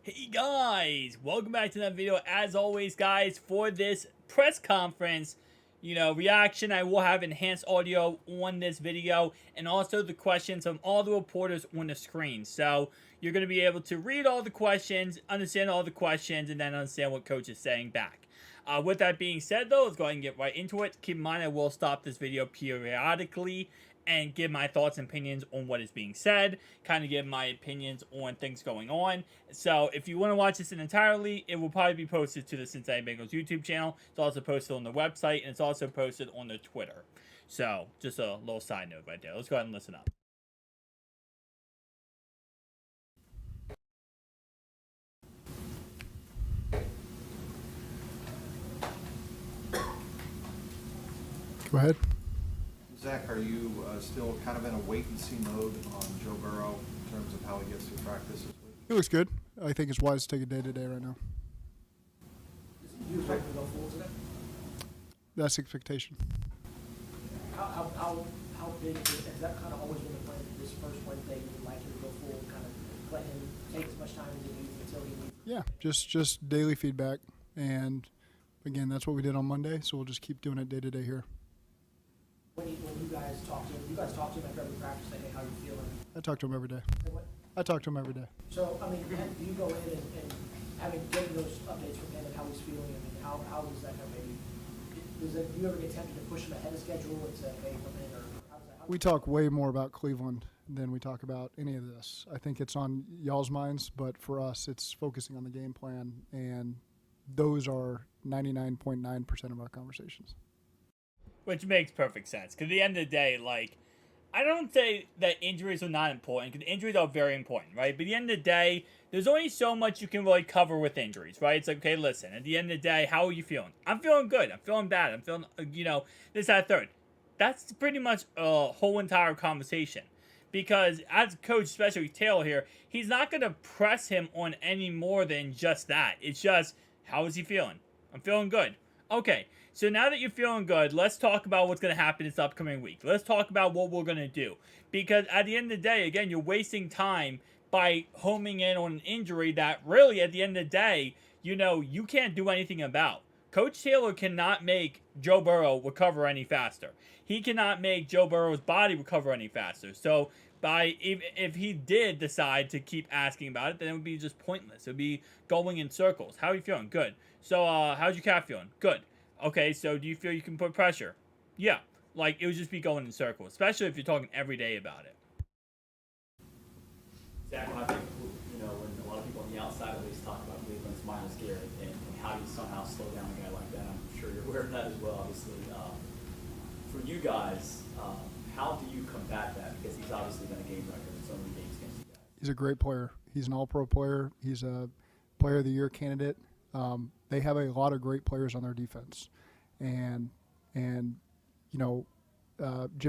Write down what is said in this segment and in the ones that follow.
Hey guys, welcome back to another video. As always, guys, for this press conference, reaction, I will have enhanced audio on this video and also the questions from all the reporters on the screen. So you're going to be able to read all the questions, understand all the questions, and then understand what coach is saying back. With that being said, though, let's go ahead and get right into it. Keep in mind, I will stop this video periodically and give my thoughts and opinions on what is being said, kind of give my opinions on things going on. So if you want to watch this in entirely, it will probably be posted to the Cincinnati Bengals YouTube channel. It's also posted on the website, and it's also posted on the Twitter. So just a little side note right there. Let's go ahead and listen up. Go ahead. Zach, are you still kind of in a wait-and-see mode on Joe Burrow in terms of how he gets through practice this week? He looks good. I think it's wise to take it day to day right now. Do you expect him to go full today? That's the expectation. How big is that kind of always been the plan for this first Wednesday? You would like him to go full, kind of let him take as much time as he needs until he needs. Yeah, just daily feedback, and again, that's what we did on Monday. So we'll just keep doing it day to day here. When you guys talk to him, after every practice, say, hey, how you feeling? I talk to him every day. Say what? I talk to him every day. So, I mean, do you go in and having getting those updates from him and how he's feeling? I mean, how is that going to maybe? Do you ever get tempted to push him ahead of schedule and say, hey, come in, or how's that? We talk way more about Cleveland than we talk about any of this. I think it's on y'all's minds, but for us, it's focusing on the game plan, and those are 99.9% of our conversations. Which makes perfect sense. Because at the end of the day, I don't say that injuries are not important, because injuries are very important, right? But at the end of the day, there's only so much you can really cover with injuries, right? It's like, okay, listen, at the end of the day, how are you feeling? I'm feeling good. I'm feeling bad. I'm feeling, this, that, third. That's pretty much a whole entire conversation. Because as a coach, especially Taylor here, he's not going to press him on any more than just that. It's just, how is he feeling? I'm feeling good. Okay, so now that you're feeling good, let's talk about what's going to happen this upcoming week. Let's talk about what we're going to do. Because at the end of the day, again, you're wasting time by homing in on an injury that really, at the end of the day, you can't do anything about. Coach Taylor cannot make Joe Burrow recover any faster. He cannot make Joe Burrow's body recover any faster. So if he did decide to keep asking about it, then it would be just pointless. It would be going in circles. How are you feeling? Good. So how's your calf feeling? Good. Okay, so do you feel you can put pressure? Yeah. It would just be going in circles, especially if you're talking every day about it. Zach, I think, when a lot of people on the outside at least talk about Cleveland's Myles Garrett and how you somehow slow down a guy like that, I'm sure you're aware of that as well, obviously. For you guys, how do you combat that? Because he's obviously been a game record in so many games against you guys. He's a great player. He's an all-pro player. He's a player of the year candidate. They have a lot of great players on their defense, and Jim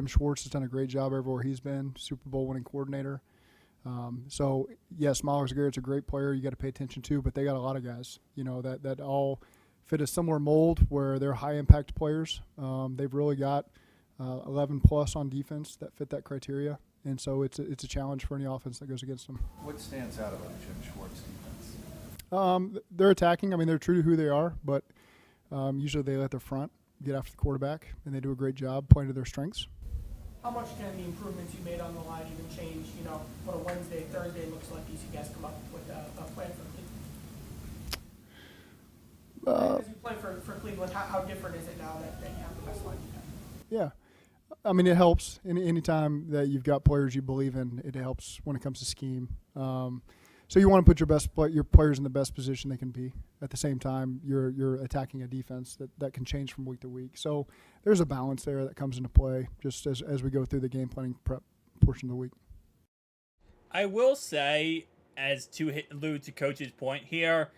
Schwartz has done a great job everywhere he's been, Super Bowl winning coordinator. So yes, Myles Garrett's a great player you got to pay attention to, but they got a lot of guys, that all fit a similar mold where they're high impact players. They've really got 11 plus on defense that fit that criteria, and so it's a challenge for any offense that goes against them. What stands out about Jim Schwartz' defense? They're attacking. I mean, they're true to who they are, but usually they let their front get after the quarterback, and they do a great job playing to their strengths. How much can the improvements you made on the line even change? What a Wednesday, Thursday looks like as you guys come up with a plan for Cleveland. As you play for Cleveland, how different is it now that you have the best line you have? Yeah, I mean, it helps. Any time that you've got players you believe in, it helps when it comes to scheme. So you want to put your players in the best position they can be. At the same time, you're attacking a defense that can change from week to week. So there's a balance there that comes into play just as we go through the game planning prep portion of the week. I will say, as to allude to Coach's point here,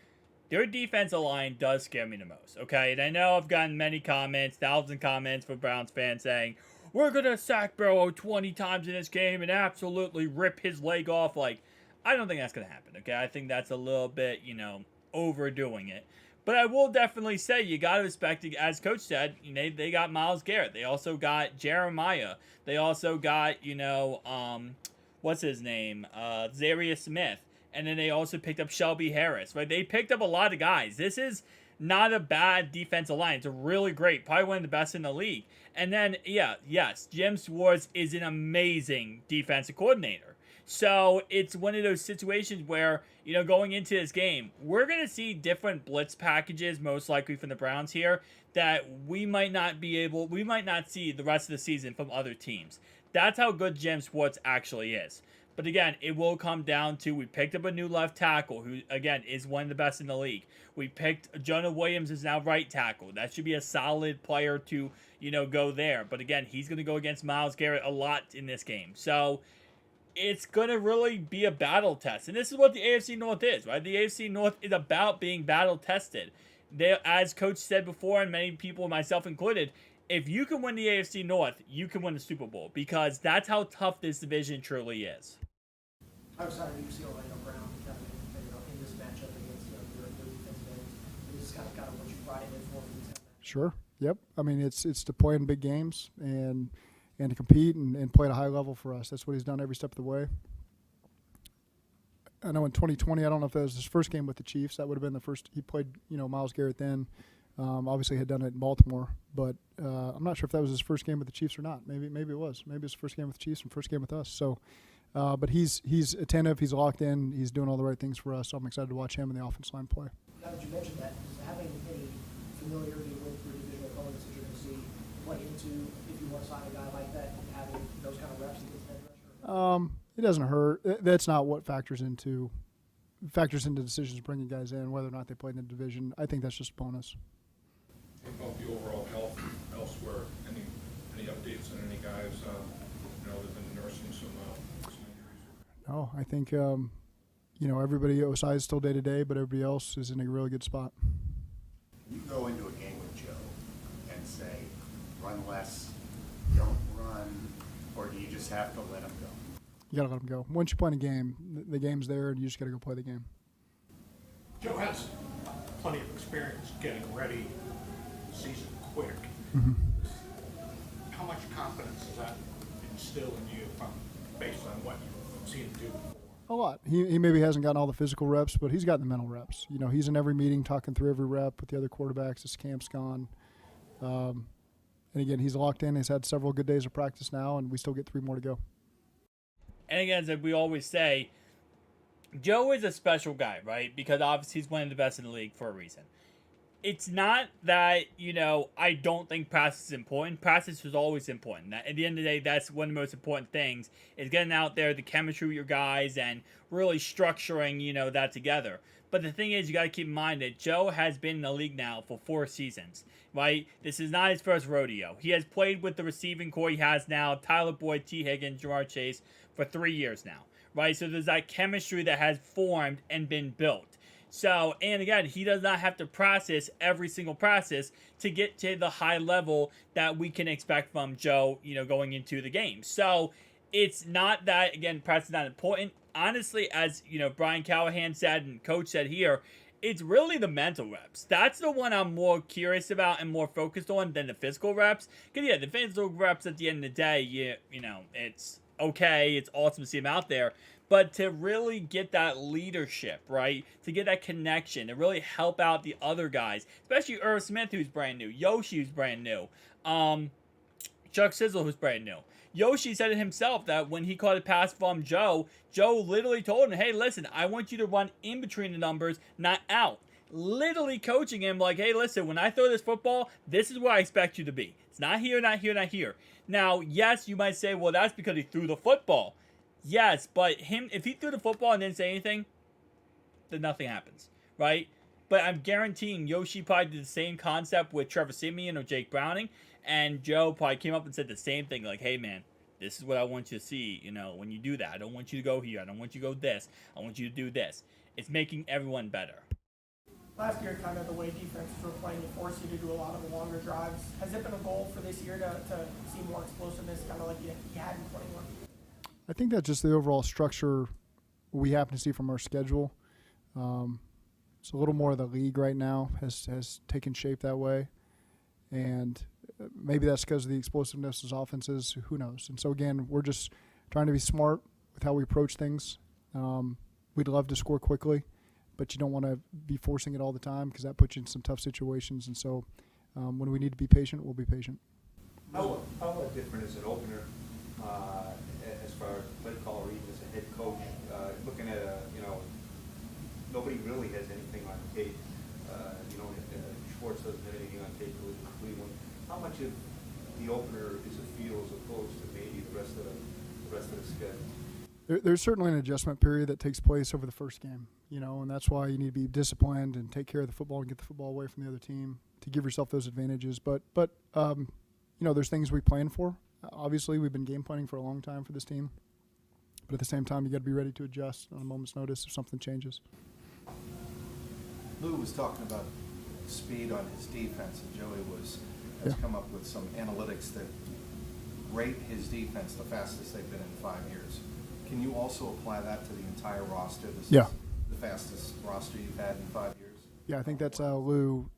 their defensive line does scare me the most, okay? And I know I've gotten many comments, 1,000 comments from Browns fans saying, we're going to sack Burrow 20 times in this game and absolutely rip his leg off. I don't think that's going to happen, okay? I think that's a little bit, overdoing it. But I will definitely say you got to respect it. As Coach said, they got Myles Garrett. They also got Jeremiah. They also got, what's his name? Zarius Smith. and then they also picked up Shelby Harris, right? They picked up a lot of guys. This is not a bad defensive line. It's a really great, probably one of the best in the league. And then, yes, Jim Schwartz is an amazing defensive coordinator. So it's one of those situations where, going into this game, we're going to see different blitz packages, most likely from the Browns here, that we might not see the rest of the season from other teams. That's how good Jim Schwartz actually is. But again, it will come down to, we picked up a new left tackle who, again, is one of the best in the league. We picked Jonah Williams is now right tackle. That should be a solid player to, go there. But again, he's going to go against Myles Garrett a lot in this game. So it's going to really be a battle test. And this is what the AFC North is, right? The AFC North is about being battle tested. As Coach said before, and many people, myself included, if you can win the AFC North, you can win the Super Bowl, because that's how tough this division truly is. How excited do you see Orlando Brown in this matchup against your defensive ends? This is kind of what you brought in for these matches. Sure. Yep. I mean, it's to play in big games and to compete and play at a high level for us. That's what he's done every step of the way. I know in 2020, I don't know if that was his first game with the Chiefs. That would have been the first he played. Myles Garrett then. Obviously had done it in Baltimore, but I'm not sure if that was his first game with the Chiefs or not. Maybe it was. Maybe it was his first game with the Chiefs and first game with us. So, but he's attentive. He's locked in. He's doing all the right things for us. So I'm excited to watch him and the offensive line play. Now that you mentioned that, is having any familiarity with your divisional opponents that you're going to see play into if you want to sign a guy like that and having those kind of reps against edge rusher? It doesn't hurt. That's not what factors into decisions bringing guys in, whether or not they play in the division. I think that's just a bonus. What about the overall health elsewhere? Any updates on any guys that have been nursing some injuries? No, I think everybody Osai is still day to day, but everybody else is in a really good spot. You go into a game with Joe and say, run less, don't run, or do you just have to let him go? You got to let him go. Once you play in a game, the game's there, and you just got to go play the game. Joe has plenty of experience getting ready season quick. Mm-hmm. How much confidence does that instill in you based on what you've seen him do before? A lot. He maybe hasn't gotten all the physical reps, but he's gotten the mental reps. He's in every meeting talking through every rep with the other quarterbacks. His camp's gone. And again, he's locked in. He's had several good days of practice now, and we still get 3 more to go. And again, as we always say, Joe is a special guy, right? Because obviously he's one of the best in the league for a reason. It's not that, I don't think practice is important. Practice is always important. At the end of the day, that's one of the most important things, is getting out there, the chemistry with your guys, and really structuring, that together. But the thing is, you got to keep in mind that Joe has been in the league now for 4 seasons, right? This is not his first rodeo. He has played with the receiving core he has now, Tyler Boyd, T. Higgins, Jamar Chase, for 3 years now, right? So there's that chemistry that has formed and been built. So, and again, he does not have to process every single process to get to the high level that we can expect from Joe, going into the game. So it's not that, again, practice is not important. Honestly, as, Brian Callahan said and Coach said here, it's really the mental reps. That's the one I'm more curious about and more focused on than the physical reps. Because, the physical reps at the end of the day, it's okay. It's awesome to see him out there. But to really get that leadership, right? To get that connection, to really help out the other guys, especially Irv Smith, who's brand new, Yoshi, who's brand new, Chuck Sizzle, who's brand new. Yoshi said it himself that when he caught a pass from Joe literally told him, hey, listen, I want you to run in between the numbers, not out. Literally coaching him like, hey, listen, when I throw this football, this is where I expect you to be. It's not here, not here, not here. Now, yes, you might say, well, that's because he threw the football. Yes, but if he threw the football and didn't say anything, then nothing happens, right? But I'm guaranteeing Yoshi probably did the same concept with Trevor Siemian or Jake Browning, and Joe probably came up and said the same thing, like, hey, man, this is what I want you to see, when you do that. I don't want you to go here. I don't want you to go this. I want you to do this. It's making everyone better. Last year, kind of the way defenses were playing, it forced you to do a lot of the longer drives. Has it been a goal for this year to see more explosiveness, kind of like you had in 21? I think that's just the overall structure we happen to see from our schedule. It's a little more of the league right now has taken shape that way. And maybe that's because of the explosiveness of offenses. Who knows? And so, again, we're just trying to be smart with how we approach things. we'd love to score quickly, but you don't want to be forcing it all the time because that puts you in some tough situations. And so when we need to be patient, we'll be patient. How different is an opener as far as play caller, even as a head coach, looking at nobody really has anything on tape. Schwartz doesn't have anything on tape with Cleveland. How much of the opener is a feel as opposed to maybe the rest of the schedule? There's certainly an adjustment period that takes place over the first game, and that's why you need to be disciplined and take care of the football and get the football away from the other team to give yourself those advantages. But there's things we plan for. Obviously, we've been game planning for a long time for this team. But at the same time, you got to be ready to adjust on a moment's notice if something changes. Lou was talking about speed on his defense, and Joey has come up with some analytics that rate his defense the fastest they've been in 5 years. Can you also apply that to the entire roster? This is the fastest roster you've had in 5 years? Yeah, I think that's how Lou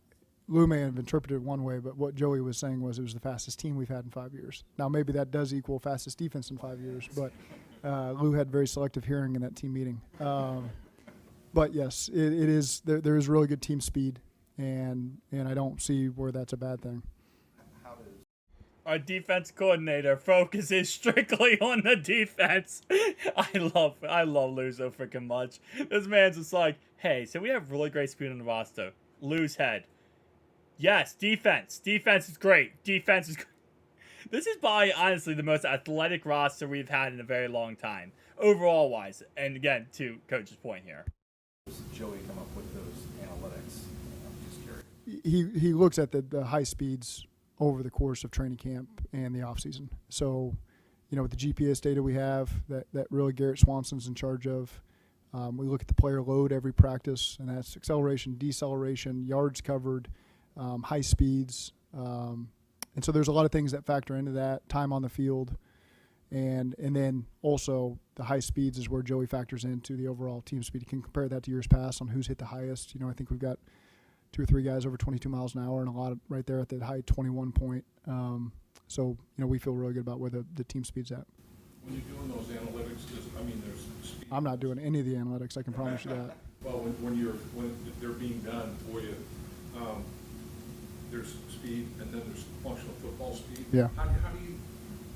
may have interpreted it one way, but what Joey was saying was it was the fastest team we've had in 5 years. Now, maybe that does equal fastest defense in 5 years, but Lou had very selective hearing in that team meeting. But yes, it is. There is really good team speed, and I don't see where that's a bad thing. Our defense coordinator focuses strictly on the defense. I love Lou so freaking much. This man's just like, hey, so we have really great speed on the roster. Lou's head. Yes, defense. Defense is great. Defense is great. This is probably, honestly, the most athletic roster we've had in a very long time, overall-wise. And again, to Coach's point here. Does Joey come up with those analytics? I'm just curious. He looks at the high speeds over the course of training camp and the offseason. So, with the GPS data we have that really Garrett Swanson's in charge of, we look at the player load every practice, and that's acceleration, deceleration, yards covered, high speeds. And so there's a lot of things that factor into that, time on the field. And then also the high speeds is where Joey factors into the overall team speed. You can compare that to years past on who's hit the highest. I think we've got 2 or 3 guys over 22 miles an hour and a lot of right there at the high 21 point. So we feel really good about where the team speed's at. When you're doing those analytics, there's speed. I'm not doing any of the analytics, I can promise you that. Well, when they're being done for you, there's speed and then there's functional football speed. Yeah. How do you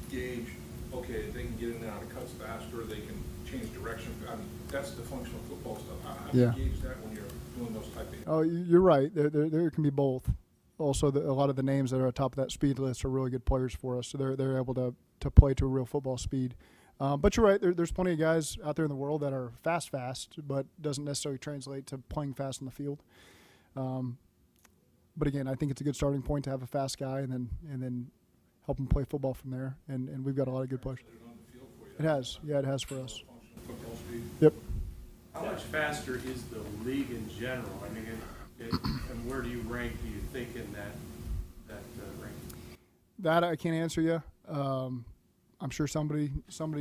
gauge, okay, they can get in and out of cuts faster, they can change direction? I mean, that's the functional football stuff. How do you gauge that when you're doing those type of? Oh, you're right. There can be both. Also, a lot of the names that are at top of that speed list are really good players for us, so they're able to play to a real football speed. But you're right. There's plenty of guys out there in the world that are fast, but doesn't necessarily translate to playing fast on the field. But again, I think it's a good starting point to have a fast guy and then help him play football from there. And we've got a lot of good players. It has. Yeah, it has for us. Yep. How much faster is the league in general? I mean, and where do you rank, do you think, in that ranking? That I can't answer you. I'm sure somebody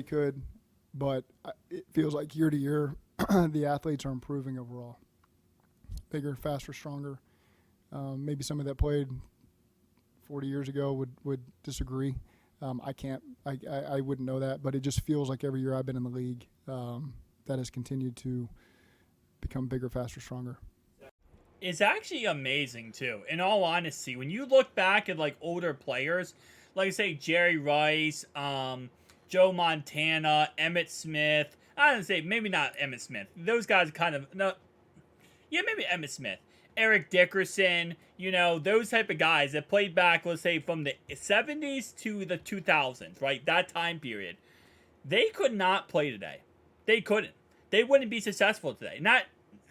could, but it feels like year to year the athletes are improving overall. Bigger, faster, stronger. Maybe somebody that played 40 years ago would disagree. I wouldn't know that, but it just feels like every year I've been in the league that has continued to become bigger, faster, stronger. It's actually amazing, too. In all honesty, when you look back at, older players, like I say, Jerry Rice, Joe Montana, Emmitt Smith. I don't say, maybe not Emmitt Smith. Those guys kind of, no. Yeah, maybe Emmitt Smith. Eric Dickerson, those type of guys that played back, let's say, from the 70s to the 2000s, right? That time period. They could not play today. They couldn't. They wouldn't be successful today.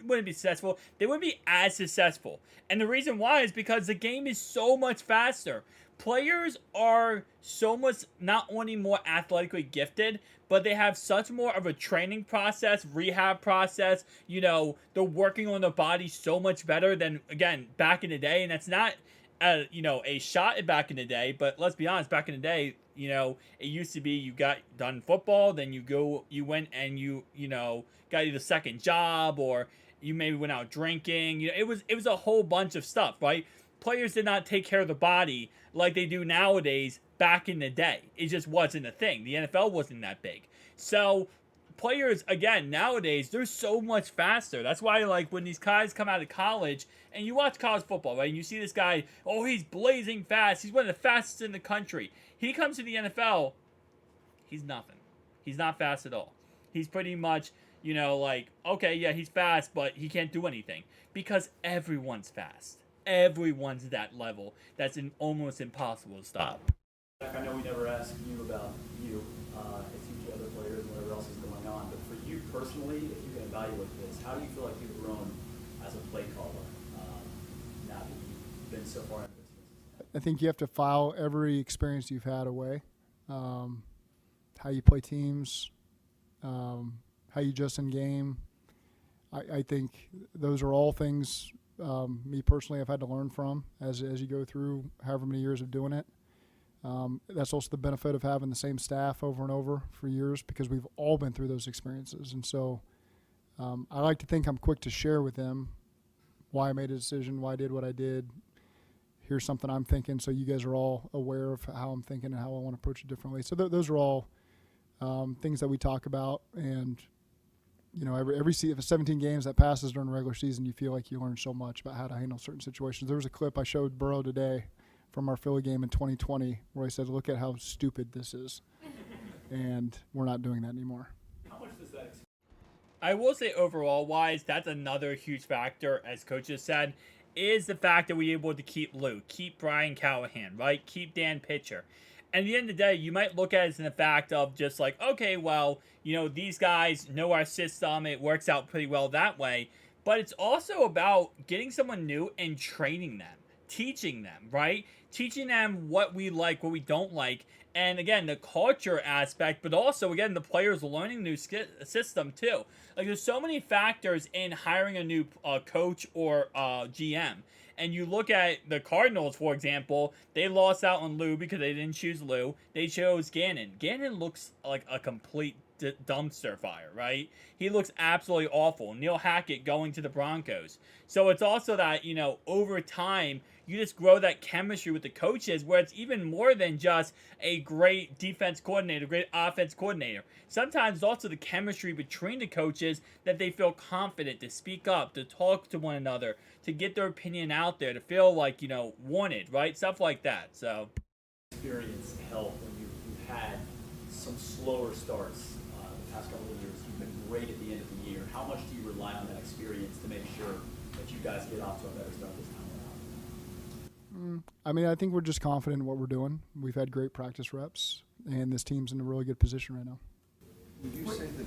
Wouldn't be successful. They wouldn't be as successful. And the reason why is because the game is so much faster. Players are so much not only more athletically gifted, but they have such more of a training process, rehab process. They're working on their body so much better than, again, back in the day. And that's not, a shot at back in the day. But let's be honest, back in the day, it used to be you got done football, then you went and you got either a second job or you maybe went out drinking. It was a whole bunch of stuff, right? Players did not take care of the body like they do nowadays back in the day. It just wasn't a thing. The NFL wasn't that big. So players, again, nowadays, they're so much faster. That's why, like, when these guys come out of college and you watch college football, right, and you see this guy, oh, he's blazing fast. He's one of the fastest in the country. He comes to the NFL, he's nothing. He's not fast at all. He's pretty much, you know, like, okay, yeah, he's fast, but he can't do anything because everyone's fast. Everyone's at that level. That's almost impossible to stop. I know we never asked you about you. It's each other players and whatever else is going on. But for you personally, if you can evaluate this, how do you feel like you've grown as a play caller now that you've been so far into this? I think you have to file every experience you've had away. How you play teams, how you adjust in game. I think those are all things me personally I've had to learn from as you go through however many years of doing it. That's also the benefit of having the same staff over and over for years because we've all been through those experiences. And so I like to think I'm quick to share with them why I made a decision, why I did what I did. Here's something I'm thinking, so you guys are all aware of how I'm thinking and how I want to approach it differently. So those are all things that we talk about. And, you know, every 17 games that passes during the regular season, you feel like you learn so much about how to handle certain situations. There was a clip I showed Burrow today from our Philly game in 2020 where I said, look at how stupid this is. And we're not doing that anymore. How much does that I will say overall wise, that's another huge factor, as coaches said, is the fact that we were able to keep Lou, keep Brian Callahan, right? Keep Dan Pitcher. And at the end of the day, you might look at it in the fact of just like, okay, well, you know, these guys know our system. It works out pretty well that way. But it's also about getting someone new and training them, teaching them, right? Teaching them what we like, what we don't like. And again, the culture aspect, but also, again, the players learning new system too. Like, there's so many factors in hiring a new coach or GM. And you look at the Cardinals, for example, they lost out on Lou because they didn't choose Lou. They chose Gannon. Gannon looks like a complete dumpster fire, right? He looks absolutely awful. Neil Hackett going to the Broncos. So it's also that, you know, over time, you just grow that chemistry with the coaches where it's even more than just a great defense coordinator, great offense coordinator. Sometimes it's also the chemistry between the coaches that they feel confident to speak up, to talk to one another, to get their opinion out there, to feel like, you know, wanted, right? Stuff like that. So experience help when you've had some slower starts the past couple of years? You've been great at the end of the year. How much do you rely on that experience to make sure that you guys get off to a better start this time around? I mean, I think we're just confident in what we're doing. We've had great practice reps, and this team's in a really good position right now. Would you say that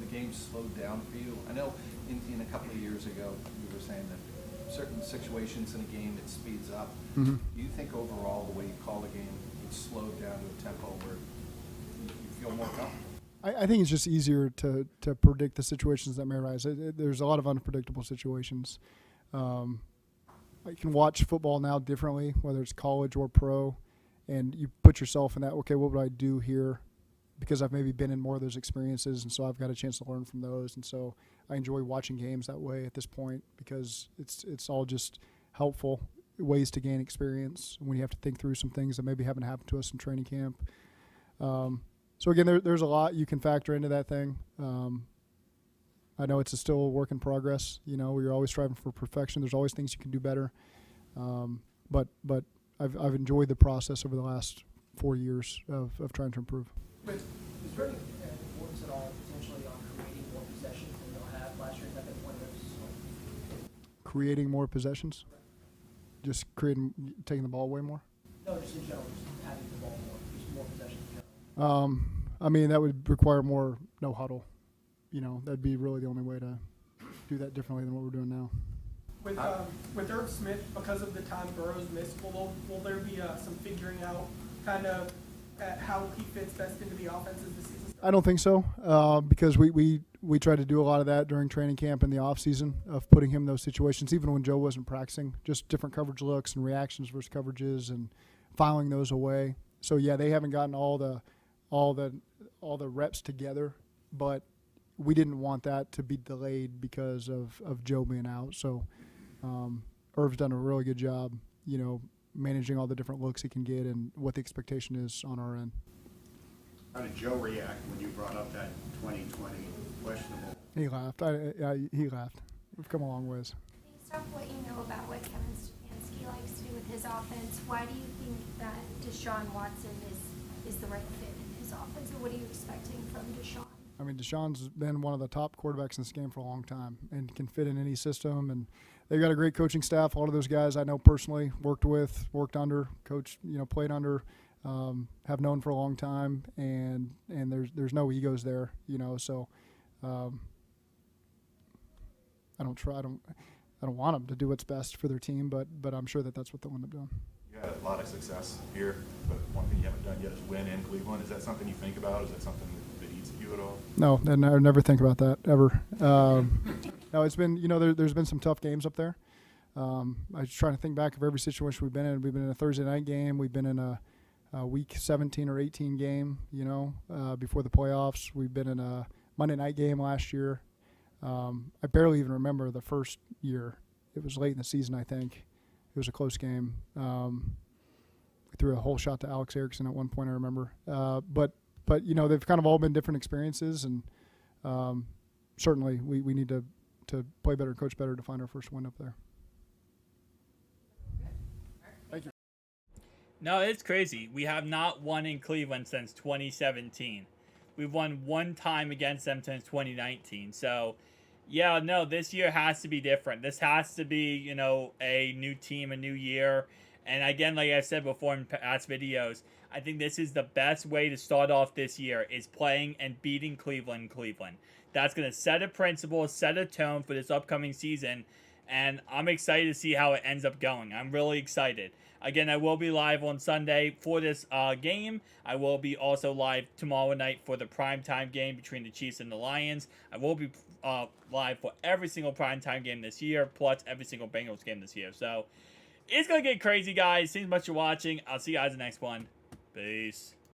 the game slowed down for you? I know in a couple of years ago you were saying that certain situations in a game it speeds up. Mm-hmm. Do you think overall the way you call the game it slowed down to a tempo where you feel more comfortable? I think it's just easier to predict the situations that may arise. There's a lot of unpredictable situations. I can watch football now differently, whether it's college or pro, and you put yourself in that, okay, what would I do here? Because I've maybe been in more of those experiences, and so I've got a chance to learn from those. And so I enjoy watching games that way at this point because it's all just helpful ways to gain experience when you have to think through some things that maybe haven't happened to us in training camp. So again, there's a lot you can factor into that thing. I know it's still a work in progress. You know, you're always striving for perfection. There's always things you can do better. But I've enjoyed the process over the last 4 years of trying to improve. Is there any importance at all potentially on creating more possessions than they'll have last year? Is that the point of this? Creating more possessions? Just taking the ball away more? No, just in general, just having the ball more, just more possessions in general. I mean, that would require more no huddle. You know, that'd be really the only way to do that differently than what we're doing now. With Irv Smith, because of the time Burrow's missed, will there be some figuring out kind of how he fits best into the offense as the season starts? I don't think so, because we tried to do a lot of that during training camp in the off season of putting him in those situations, even when Joe wasn't practicing, just different coverage looks and reactions versus coverages and filing those away. So yeah, they haven't gotten all the reps together, but we didn't want that to be delayed because of Joe being out. So Irv's done a really good job, you know, managing all the different looks he can get and what the expectation is on our end. How did Joe react when you brought up that 2020 questionable? He laughed. He laughed. We've come a long ways. Based off what you know about what Kevin Stefanski likes to do with his offense, why do you think that Deshaun Watson is the right fit in his offense, or what are you expecting from Deshaun? I mean, Deshaun's been one of the top quarterbacks in this game for a long time and can fit in any system. And they've got a great coaching staff. A lot of those guys I know personally, worked with, worked under, coached, played under, have known for a long time. And there's no egos there, So I don't want them to do what's best for their team, but I'm sure that's what they'll end up doing. You had a lot of success here, but one thing you haven't done yet is win in Cleveland. Is that something you think about? Is that something that eats at you at all? No, I never think about that ever. No, it's been there's been some tough games up there. I was trying to think back of every situation we've been in. We've been in a Thursday night game. We've been in a week 17 or 18 game. Before the playoffs. We've been in a Monday night game last year. I barely even remember the first year. It was late in the season, I think. It was a close game. We threw a whole shot to Alex Erickson at one point, I remember. But they've kind of all been different experiences, and certainly we need to play better, coach better to find our first win up there. Thank you. No, it's crazy. We have not won in Cleveland since 2017. We've won one time against them since 2019. So, yeah, no, this year has to be different. This has to be, a new team, a new year. And again, like I said before in past videos, I think this is the best way to start off this year is playing and beating Cleveland. That's going to set a principle, set a tone for this upcoming season. And I'm excited to see how it ends up going. I'm really excited. Again, I will be live on Sunday for this game. I will be also live tomorrow night for the primetime game between the Chiefs and the Lions. I will be live for every single primetime game this year, plus every single Bengals game this year. So it's going to get crazy, guys. Thanks so much for watching. I'll see you guys in the next one. Peace.